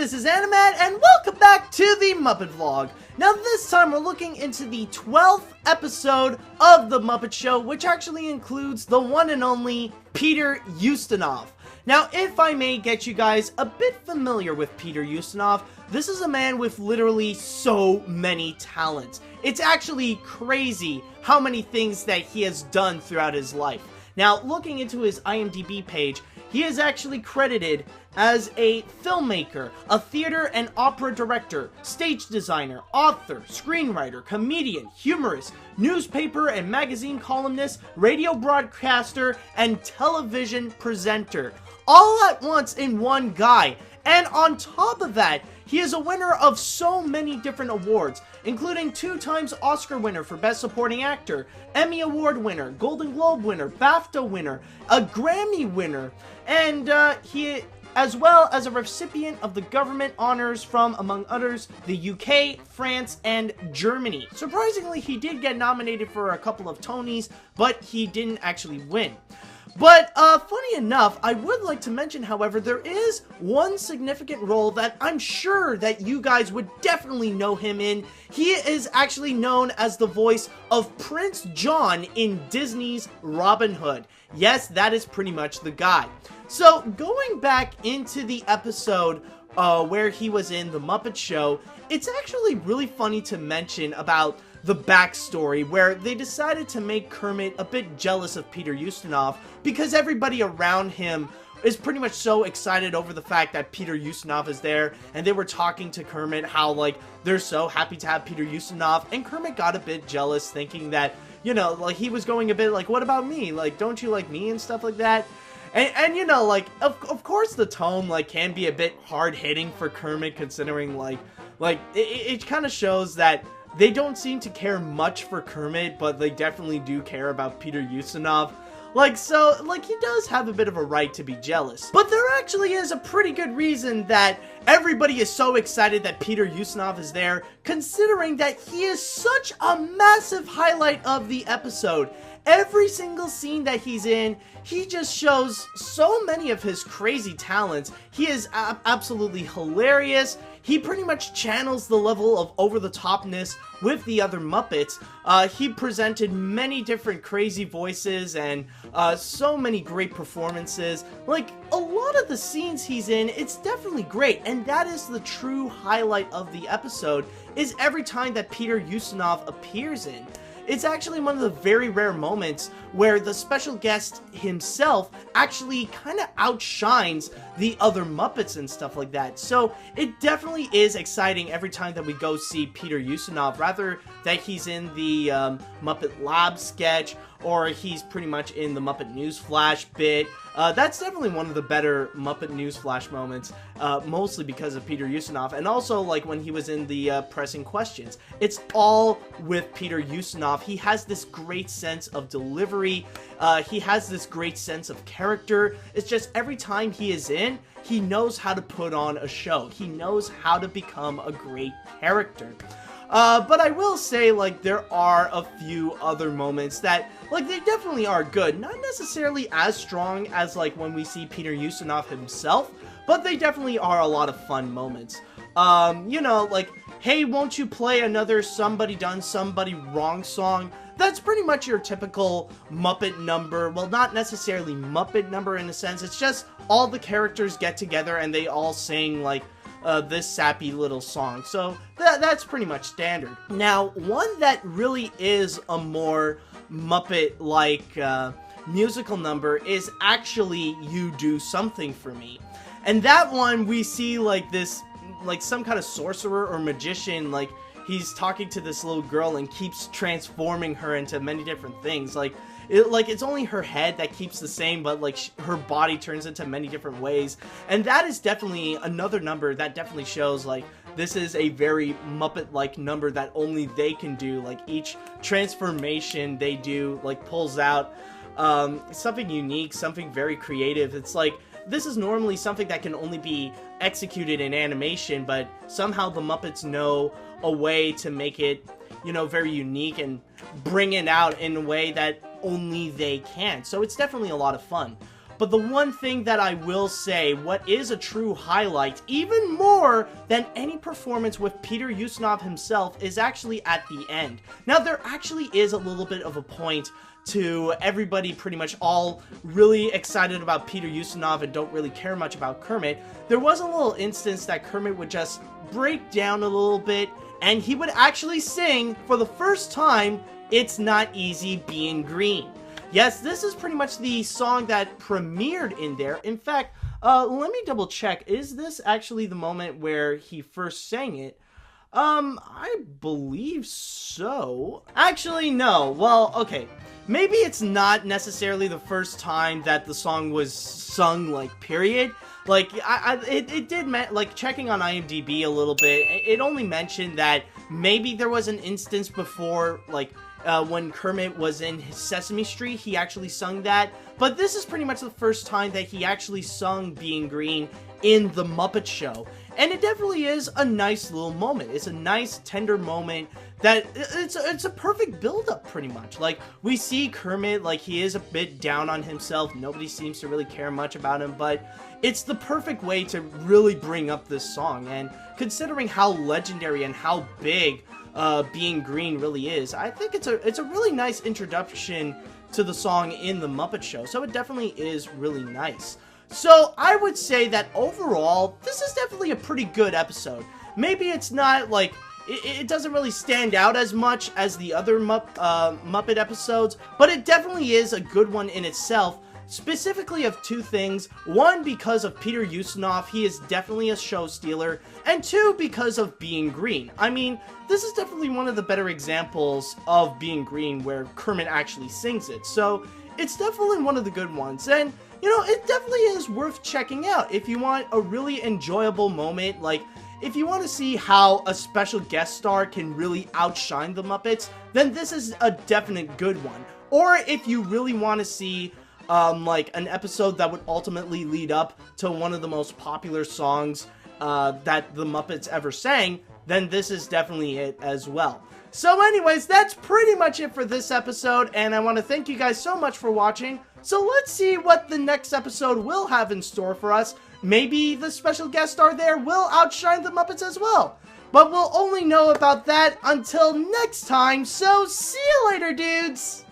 this is Animat, and welcome back to the Muppet Vlog. Now this time we're looking into the 12th episode of The Muppet Show, which actually includes the one and only Peter Ustinov. Now, if I may get you guys a bit familiar with Peter Ustinov, this is a man with literally so many talents. It's actually crazy how many things that he has done throughout his life. Now, looking into his IMDb page, he is actually credited as a filmmaker, a theater and opera director, stage designer, author, screenwriter, comedian, humorist, newspaper and magazine columnist, radio broadcaster, and television presenter. All at once in one guy. And on top of that, he is a winner of so many different awards, including 2 times Oscar winner for Best Supporting Actor, Emmy Award winner, Golden Globe winner, BAFTA winner, a Grammy winner, and he as well as a recipient of the government honors from, among others, the UK, France, and Germany. Surprisingly, he did get nominated for a couple of Tonys, but he didn't actually win. But, funny enough, I would like to mention, however, there is one significant role that I'm sure that you guys would definitely know him in. He is actually known as the voice of Prince John in Disney's Robin Hood. Yes, that is pretty much the guy. So, going back into the episode where he was in The Muppet Show, it's actually really funny to mention about the backstory where they decided to make Kermit a bit jealous of Peter Ustinov because everybody around him is pretty much so excited over the fact that Peter Ustinov is there, and they were talking to Kermit how, like, they're so happy to have Peter Ustinov, and Kermit got a bit jealous, thinking that, you know, like, he was going a bit like, what about me? Like, don't you like me and stuff like that? And you know, like, of course the tone, like, can be a bit hard-hitting for Kermit, considering, like, it kind of shows that they don't seem to care much for Kermit, but they definitely do care about Peter Ustinov. Like, so, like, he does have a bit of a right to be jealous. But there actually is a pretty good reason that everybody is so excited that Peter Ustinov is there, considering that he is such a massive highlight of the episode. Every single scene that he's in, he just shows so many of his crazy talents. He is absolutely hilarious. He pretty much channels the level of over-the-topness with the other Muppets. He presented many different crazy voices and so many great performances. Like, a lot of the scenes he's in, it's definitely great, and that is the true highlight of the episode, is every time that Peter Ustinov appears in. It's actually one of the very rare moments where the special guest himself actually kind of outshines the other Muppets and stuff like that. So it definitely is exciting every time that we go see Peter Ustinov, rather that he's in the Muppet Lab sketch or he's pretty much in the Muppet Newsflash bit. That's definitely one of the better Muppet Newsflash moments, mostly because of Peter Ustinov, and also like when he was in the Pressing Questions. It's all with Peter Ustinov. He has this great sense of delivery. He has this great sense of character. It's just every time he is in, he knows how to put on a show. He knows how to become a great character. But I will say, like, there are a few other moments that, like, they definitely are good. Not necessarily as strong as, like, when we see Peter Ustinov himself, but they definitely are a lot of fun moments. You know, like, hey, won't you play another Somebody Done Somebody Wrong song? That's pretty much your typical Muppet number. Well, not necessarily Muppet number in a sense. It's just all the characters get together and they all sing, like, this sappy little song. So that's pretty much standard. Now, one that really is a more Muppet-like musical number is actually You Do Something For Me. And that one, we see, like, this, like, some kind of sorcerer or magician, like, he's talking to this little girl and keeps transforming her into many different things. Like, it's only her head that keeps the same, but, like, her body turns into many different ways. And that is definitely another number that definitely shows, like, this is a very Muppet-like number that only they can do. Like, each transformation they do, like, pulls out something unique, something very creative. It's like, this is normally something that can only be executed in animation, but somehow the Muppets know a way to make it, you know, very unique and bring it out in a way that only they can. So it's definitely a lot of fun. But the one thing that I will say, what is a true highlight, even more than any performance with Peter Ustinov himself, is actually at the end. Now, there actually is a little bit of a point to everybody pretty much all really excited about Peter Ustinov and don't really care much about Kermit. There was a little instance that Kermit would just break down a little bit, and he would actually sing, for the first time, "It's Not Easy Being Green." Yes, this is pretty much the song that premiered in there. In fact, let me double check. Is this actually the moment where he first sang it? I believe so. Actually, no. Well, okay. Maybe it's not necessarily the first time that the song was sung, like, period. Like, it did, like, checking on IMDb a little bit, it only mentioned that maybe there was an instance before, like, when Kermit was in Sesame Street, he actually sung that. But this is pretty much the first time that he actually sung Being Green in The Muppet Show. And it definitely is a nice little moment. It's a nice, tender moment that it's a perfect build-up, pretty much. Like, we see Kermit, like, he is a bit down on himself. Nobody seems to really care much about him, but it's the perfect way to really bring up this song. And considering how legendary and how big Being Green really is, I think it's a really nice introduction to the song in The Muppet Show. So it definitely is really nice. So I would say that overall, this is definitely a pretty good episode. Maybe it's not, like, it doesn't really stand out as much as the other Muppet episodes, but it definitely is a good one in itself, specifically of two things. One, because of Peter Ustinov, he is definitely a show stealer, and two, because of Being Green. I mean, this is definitely one of the better examples of Being Green where Kermit actually sings it, so it's definitely one of the good ones. And you know, it definitely is worth checking out if you want a really enjoyable moment. Like, if you want to see how a special guest star can really outshine the Muppets, then this is a definite good one. Or if you really want to see, like, an episode that would ultimately lead up to one of the most popular songs that the Muppets ever sang, then this is definitely it as well. So anyways, that's pretty much it for this episode, and I want to thank you guys so much for watching. So let's see what the next episode will have in store for us. Maybe the special guest star there will outshine the Muppets as well. But we'll only know about that until next time, so see you later, dudes!